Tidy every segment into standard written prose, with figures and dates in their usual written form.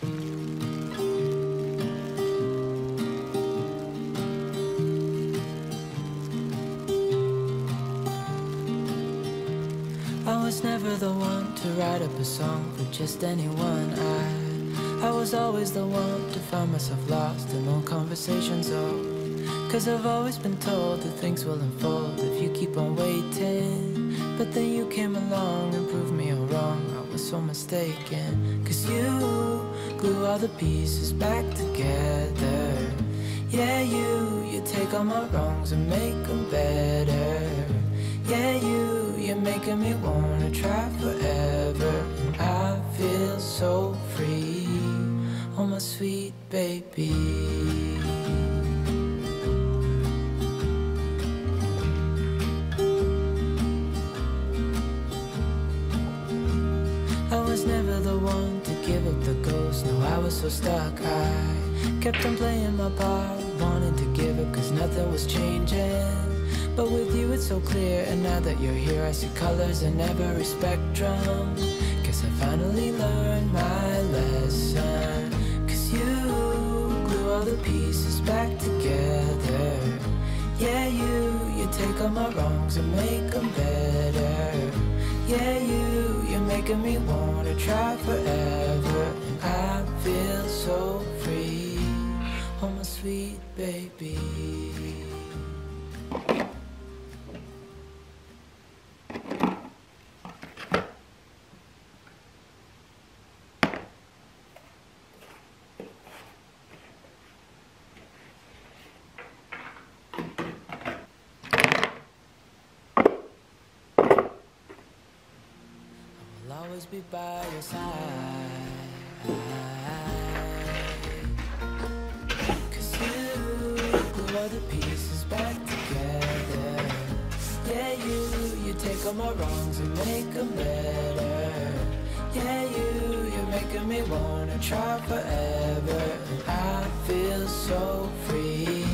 I was never the one to write up a song for just anyone. I was always the one to find myself lost in long conversations. Oh, 'cause I've always been told that things will unfold if you keep on waiting. But then you came along and proved me all wrong. I was so mistaken, 'cause you glue all the pieces back together. Yeah, you take all my wrongs and make them better. Yeah, you're making me wanna try forever. And I feel so free, oh my sweet baby. I was never the one to give up the ghost. No, I was so stuck. I kept on playing my part, wanting to give up 'cause nothing was changing. But with you it's so clear, and now that you're here I see colors in every spectrum. Guess I finally learned my lesson, 'cause you glue all the pieces back together. Yeah, you take all my wrongs and make them better. Yeah, you're making me wanna try forever. And I feel so free, oh my sweet baby. I'll always be by your side, 'cause you glue all the pieces back together. Yeah, you take all my wrongs and make them better. Yeah, you're making me wanna try forever. And I feel so free,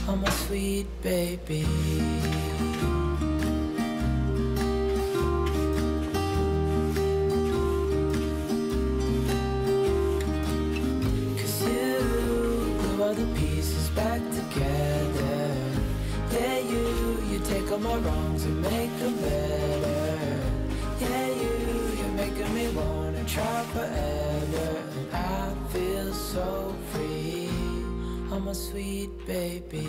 oh my sweet baby. All the pieces back together. Yeah, you take all my wrongs and make them better. Yeah, you're making me wanna try forever. And I feel so free, oh my sweet baby.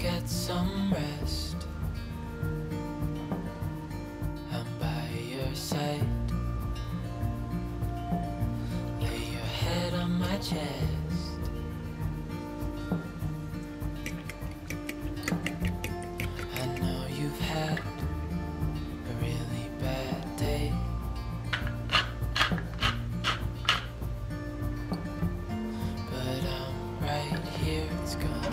get some rest. I'm by your side. Lay your head on my chest. I know you've had a really bad day, but I'm right here. It's gonna